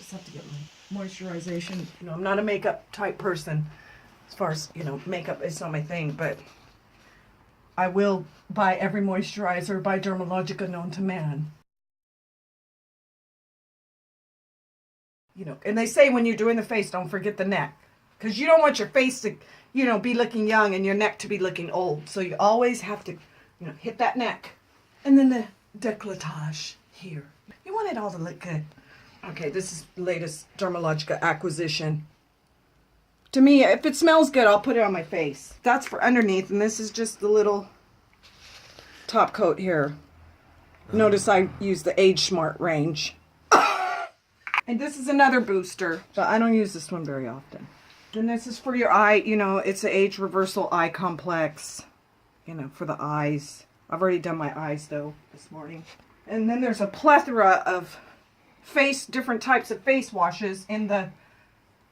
just have to get my moisturization. You know, I'm not a makeup type person. As far as, you know, makeup is not my thing, but I will buy every moisturizer by Dermalogica known to man. You know, and they say when you're doing the face, don't forget the neck. Because you don't want your face to, you know, be looking young and your neck to be looking old. So you always have to, you know, hit that neck. And then the décolletage here. You want it all to look good. Okay, this is the latest Dermalogica acquisition. To me, if it smells good, I'll put it on my face. That's for underneath, and this is just the little top coat here. Notice I use the Age Smart range. And this is another booster, but I don't use this one very often. And this is for your eye, you know, it's the Age Reversal Eye Complex, you know, for the eyes. I've already done my eyes, though, this morning. And then there's a plethora of different types of face washes in the,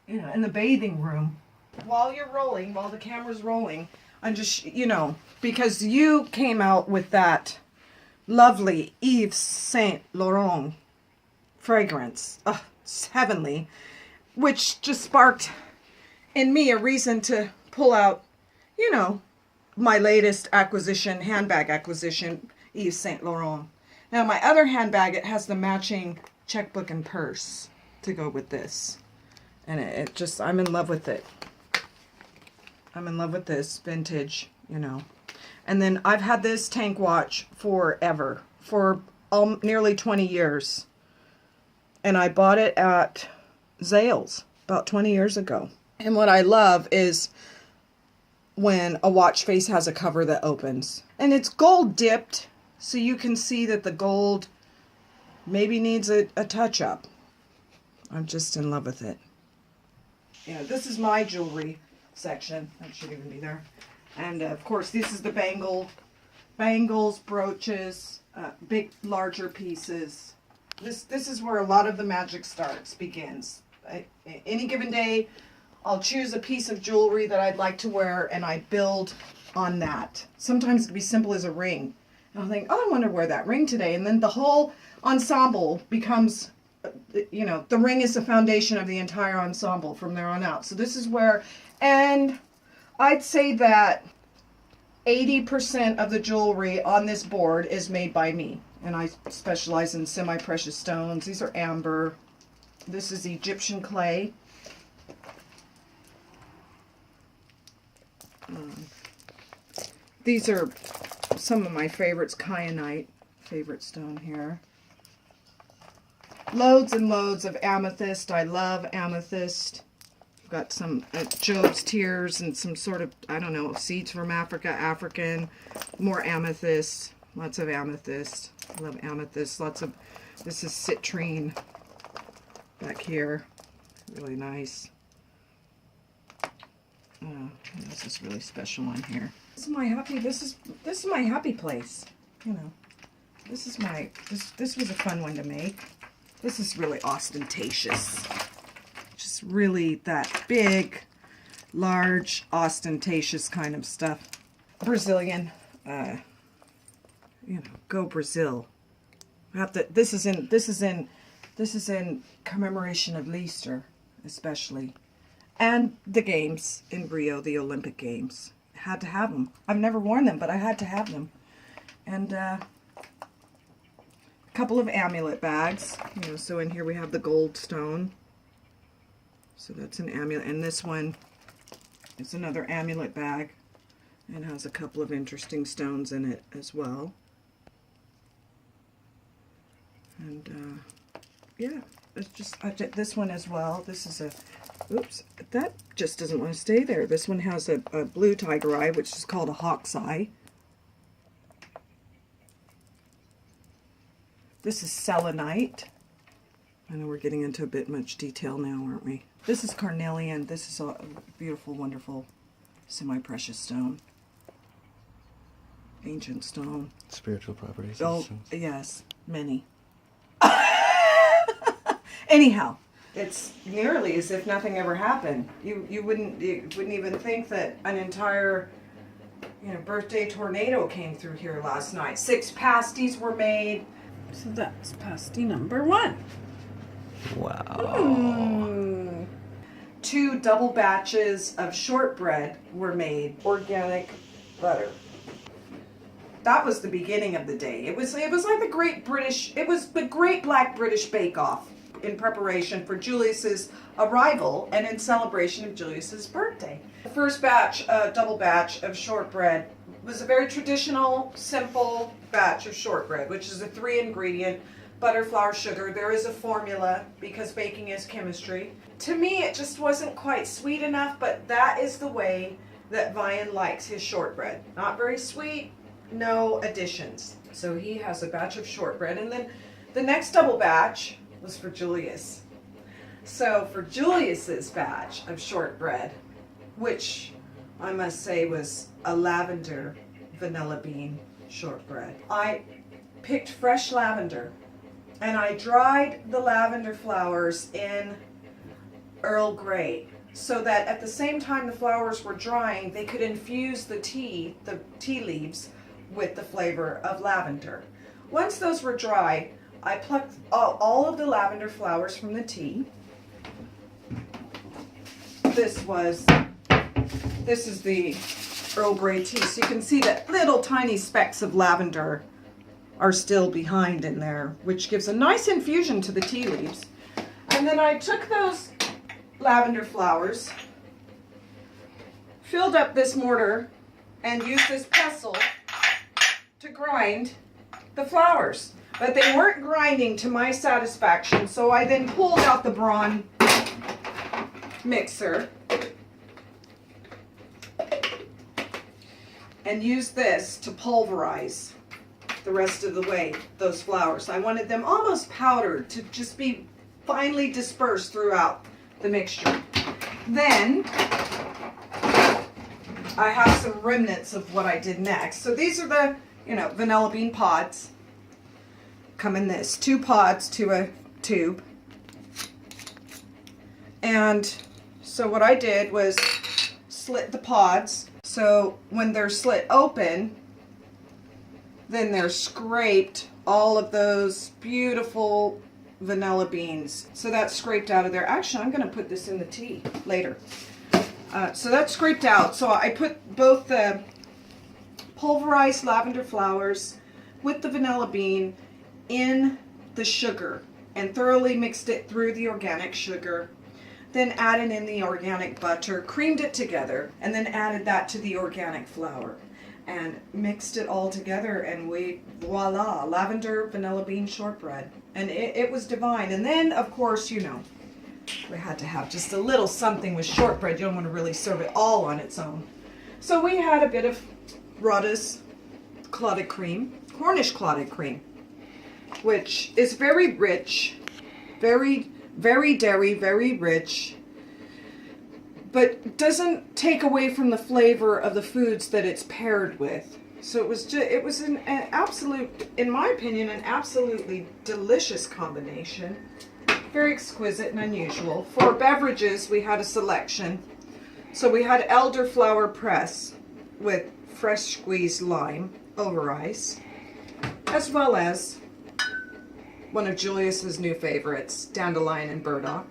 you know, in the bathing room. While you're rolling, while the camera's rolling, I'm just, you know, because you came out with that lovely Yves Saint Laurent fragrance. It's heavenly. Which just sparked in me a reason to pull out, you know, my latest acquisition, handbag acquisition, Yves Saint Laurent. Now my other handbag, it has the matching checkbook and purse to go with this. And it just, I'm in love with it. I'm in love with this vintage, you know. And then I've had this tank watch forever, for nearly 20 years. And I bought it at Zales about 20 years ago. And what I love is when a watch face has a cover that opens. And it's gold dipped, so you can see that the gold maybe needs a touch up. I'm just in love with it. Yeah, this is my jewelry section. That should even be there. And of course, this is the bangles, brooches, big, larger pieces. This is where a lot of the magic begins. Any given day, I'll choose a piece of jewelry that I'd like to wear, and I build on that. Sometimes it can be simple as a ring. And I'll think, oh, I want to wear that ring today. And then the whole ensemble becomes, you know, the ring is the foundation of the entire ensemble from there on out. So this is where, and I'd say that 80% of the jewelry on this board is made by me. And I specialize in semi-precious stones. These are amber. This is Egyptian clay. These are some of my favorites. Kyanite, favorite stone here. Loads and loads of amethyst. I love amethyst. I've got some Job's tears and some sort of, I don't know, seeds from Africa, African. More amethyst. Lots of amethyst. I love amethyst. Lots of, this is citrine back here. Really nice. This is really special on here. This is my happy. This is my happy place. You know, this is my. This was a fun one to make. This is really ostentatious. Just really that big, large, ostentatious kind of stuff. Brazilian. You know, go Brazil. I have to. This is in commemoration of Easter, especially. And the games in Rio, the Olympic Games. I had to have them. I've never worn them, but I had to have them. And a couple of amulet bags. You know, so in here we have the gold stone. So that's an amulet. And this one is another amulet bag. And has a couple of interesting stones in it as well. And yeah, it's just, I did this one as well. This is a, oops, that just doesn't want to stay there. This one has a blue tiger eye, which is called a hawk's eye. This is selenite. I know we're getting into a bit much detail now, aren't we? This is carnelian. This is a beautiful, wonderful semi-precious stone. Ancient stone. Spiritual properties. Oh, yes, many. Anyhow, it's nearly as if nothing ever happened. You wouldn't even think that an entire, you know, birthday tornado came through here last night. 6 pasties were made. So that's pasty number 1. Wow. 2 double batches of shortbread were made, organic butter. That was the beginning of the day. It was like the Great Black British Bake Off in preparation for Julius's arrival and in celebration of Julius's birthday. The first batch, double batch of shortbread was a very traditional, simple batch of shortbread, which is a 3-ingredient butter, flour, sugar. There is a formula because baking is chemistry. To me, it just wasn't quite sweet enough, but that is the way that Vian likes his shortbread. Not very sweet, no additions. So he has a batch of shortbread, and then the next double batch was for Julius. So for Julius's batch of shortbread, which I must say was a lavender vanilla bean shortbread, I picked fresh lavender and I dried the lavender flowers in Earl Grey so that at the same time the flowers were drying, they could infuse the tea leaves with the flavor of lavender. Once those were dry, I plucked all of the lavender flowers from the tea. This is the Earl Grey tea, so you can see that little tiny specks of lavender are still behind in there, which gives a nice infusion to the tea leaves. And then I took those lavender flowers, filled up this mortar, and used this pestle to grind the flowers. But they weren't grinding to my satisfaction, so I then pulled out the Braun mixer and used this to pulverize the rest of the way those flowers. I wanted them almost powdered to just be finely dispersed throughout the mixture. Then I have some remnants of what I did next. So these are the, vanilla bean pods. Come in this, 2 pods to a tube. And so what I did was slit the pods. So when they're slit open, then they're scraped all of those beautiful vanilla beans. So that's scraped out of there. Actually, I'm going to put this in the tea later. So that's scraped out. So I put both the pulverized lavender flowers with the vanilla bean in the sugar and thoroughly mixed it through the organic sugar. Then added in the organic butter, creamed it together, and then added that to the organic flour and mixed it all together, and voila, lavender vanilla bean shortbread. And it was divine. And then, of course, we had to have just a little something with shortbread. You don't want to really serve it all on its own. So we had a bit of Rhoda's clotted cream, Cornish clotted cream, which is very rich, very, very dairy, very rich, but doesn't take away from the flavor of the foods that it's paired with. So it was an absolute, in my opinion, an absolutely delicious combination. Very exquisite and unusual. For beverages, we had a selection. So we had elderflower press with fresh squeezed lime over ice, as well as one of Julius's new favorites, dandelion and burdock.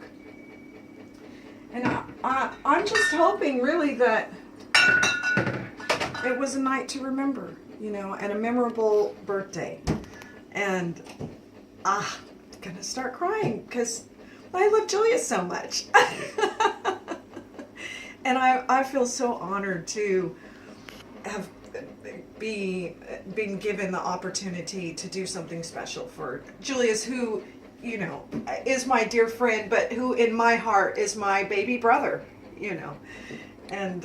And I'm just hoping really that it was a night to remember, and a memorable birthday. And I'm gonna start crying because I love Julius so much. And I feel so honored to have been given the opportunity to do something special for Julius, who is my dear friend, but who in my heart is my baby brother, and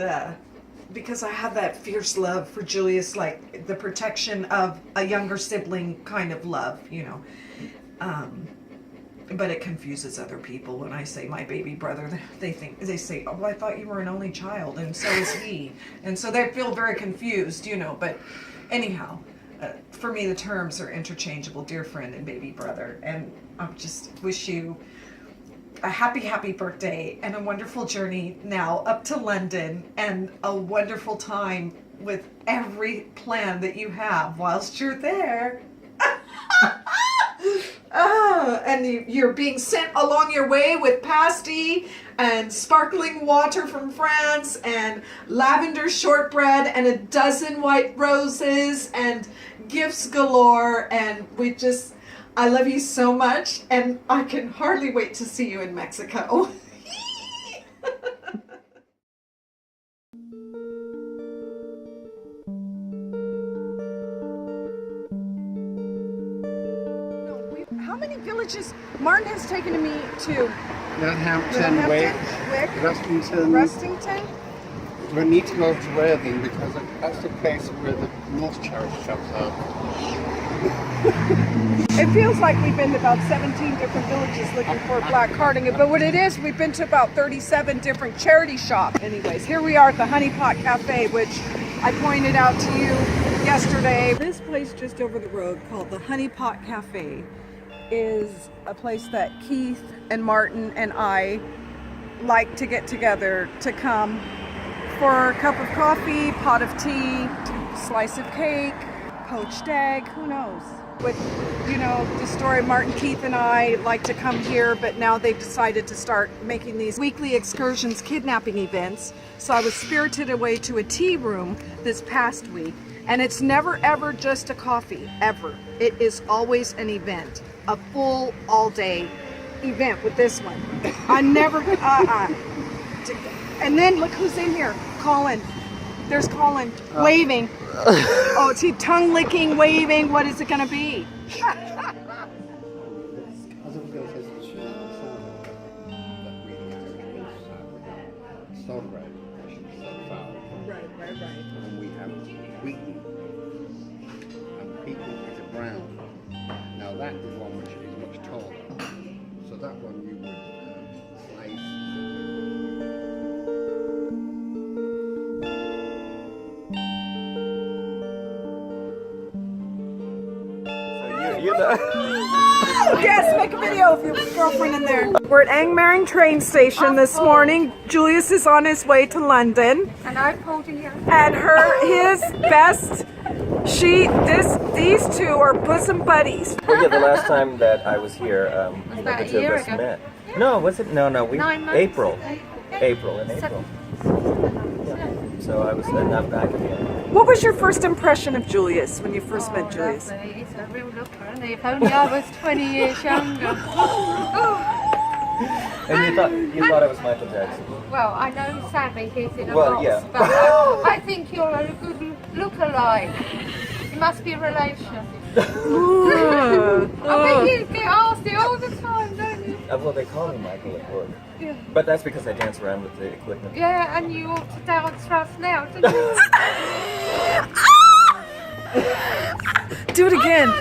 because I have that fierce love for Julius, like the protection of a younger sibling kind of love, but it confuses other people when I say my baby brother. They say, oh, I thought you were an only child, and so is he, and so they feel very confused, but anyhow, for me the terms are interchangeable, dear friend and baby brother. And I just wish you a happy birthday and a wonderful journey now up to London, and a wonderful time with every plan that you have whilst you're there. And you're being sent along your way with pasty and sparkling water from France and lavender shortbread and a dozen white roses and gifts galore. And I love you so much, and I can hardly wait to see you in Mexico. How many villages Martin has taken me to? Littlehampton, Wick, Rustington. We need to go to Worthing because that's the place where the most charity shops are. It feels like we've been to about 17 different villages looking for a black cardigan, but what it is, we've been to about 37 different charity shops. Anyways, here we are at the Honeypot Cafe, which I pointed out to you yesterday. This place just over the road called the Honeypot Cafe is a place that Keith and Martin and I like to get together to come for a cup of coffee, pot of tea, slice of cake, poached egg, who knows. With, the story, Martin, Keith, and I like to come here, but now they've decided to start making these weekly excursions, kidnapping events. So I was spirited away to a tea room this past week, and it's never ever just a coffee, ever. It is always an event, a full all-day event with this one. I never, And then look who's in here, Colin. There's Colin, waving. Oh, it's he tongue licking, waving. What is it gonna be? Right. And we have wheaten, and people is a brown. Now that is one which is much taller. So that one you would slice. Yes, make a video of your girlfriend in there. We're at Angmering train station this morning. Julius is on his way to London. And I'm holding you. And his best, these two are bosom buddies. Well, yeah, the last time that I was here, that the a two of year us ago? met. No, was it? No, we 9 months. April. April. So I was not back again. What was your first impression of Julius when you first met Julius? Lovely. He's a real looker, and if only I was 20 years younger. And you thought I was Michael Jackson. Well, I know sadly he's in a Well, box, yeah. but I think you're a good look-alike. You must be a relation. I think you get asked it all the time, don't you? Well, they call me Michael at work. Yeah. But that's because I dance around with the equipment. Yeah, and you ought to dance for us now, didn't you? Do it again.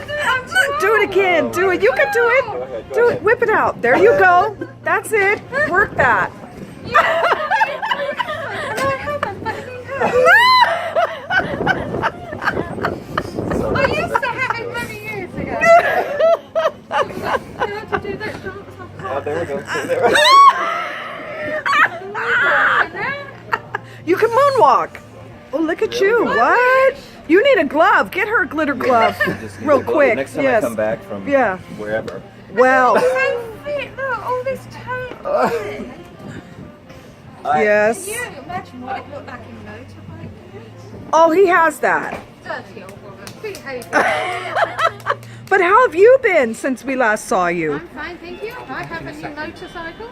Do it again. Do it. You can do it. Do it. Whip it out. There you go. That's it. Work that. And I haven't, but he has. I used to have it many years ago. You had to do that dance. Oh, there we go. You can moonwalk. Oh, look at you. What? You need a glove. Get her a glitter glove real quick. Next time I come back from wherever. Well. So fit, look, all this tone. Yes. Can you imagine what it looked like in motorbike? Oh, he has that. Dirty old woman. Behaviour. But how have you been since we last saw you? I'm fine, thank you. I have a new motorcycle.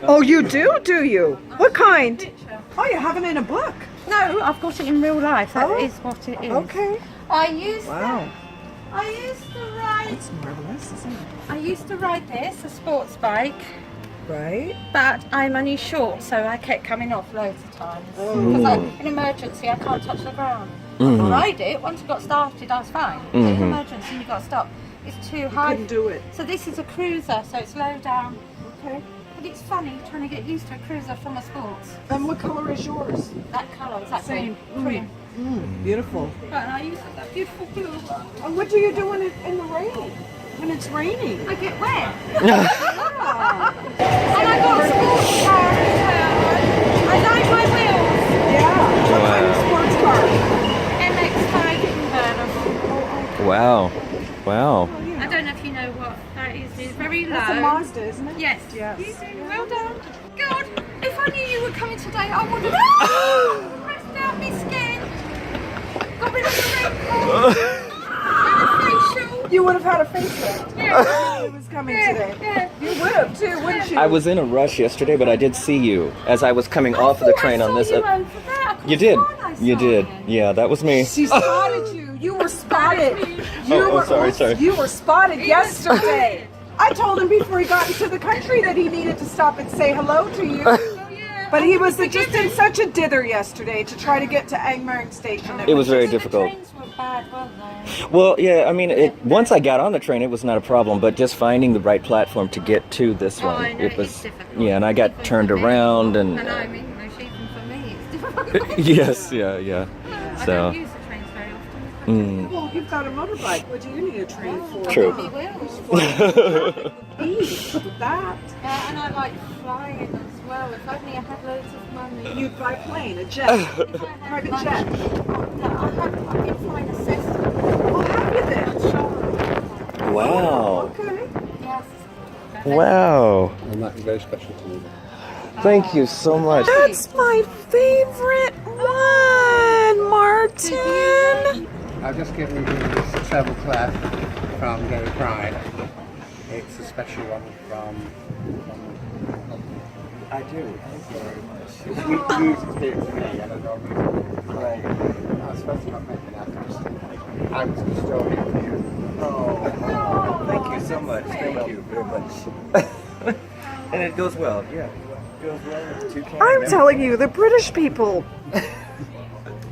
Oh, you do? Do you? What kind? Oh, you have it in a book. No, I've got it in real life. That is what it is. Okay. I used Wow. to ride. That's marvelous, isn't it? I used to ride this, a sports bike, Right? but I'm only short, so I kept coming off loads of times. Because in emergency, I can't touch the ground. I could ride it. Once it got started, I was fine. But in emergency, you got to stop. It's too high. Couldn't do it. So this is a cruiser, so it's low down. Okay. But it's funny trying to get used to a cruiser from a sports. And what color is yours? That colour, exactly. Same. Cream. Beautiful. But I use that beautiful blue. And what do you do when in the rain? When it's raining? I get wet. And I got a sports car as well. I like my wheels. Yeah. What kind of sports car? MX-5 convertible. Wow. Wow. I don't know if you know what that is. That's a Mazda, isn't it? Yes. Yes. Well done. God, if I knew you were coming today, I would have pressed out my skin. Got rid of the wrinkles. You would have had a facelift. Yeah. He was coming today. Yeah. You would have too, wouldn't you? I was in a rush yesterday, but I did see you as I was coming off of the train on this. You did. You did. Yeah, that was me. She spotted you. You were spotted. Sorry. You were spotted yesterday. I told him before he got into the country that he needed to stop and say hello to you. But he was just in such a dither yesterday to try to get to Angmering Station. It was very difficult. The trains were bad, weren't they? Well, yeah, I mean, once I got on the train, it was not a problem, but just finding the right platform to get to this Oh, one, I know, it was, it's difficult. yeah, and I got Even turned for me. around and... And I mean, no, even for me, it's difficult. Yes, yeah. I So, don't use the trains very often. Well, you've got a motorbike. What do you need a train for? True. He will. With that. Yeah, and I like flying as well. If only I had loads of money. You'd buy a plane, a jet. If I had Private money. jet. I've been flying a Cessna. Well, have you then? wow. Okay. Yes. Wow. And that is very special to me. Thank you so much. That's my favorite one, Martin. I've just given you this treble clef from Gay Pride. It's a special one from I do. Thank you very much. you used to give it to me, and I don't use it. Right. I was supposed to not make an effort. I was custodian for you. Oh, thank you so much. Thank you very much. And it goes well, yeah. It goes well with toucan. I'm telling you, the British people.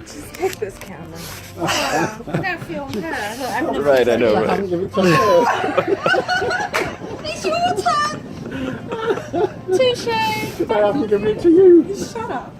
Just take this camera. I feel her. Right, I know, I right. haven't given it to her. It's your turn. Touche. I haven't given it to you. Shut up.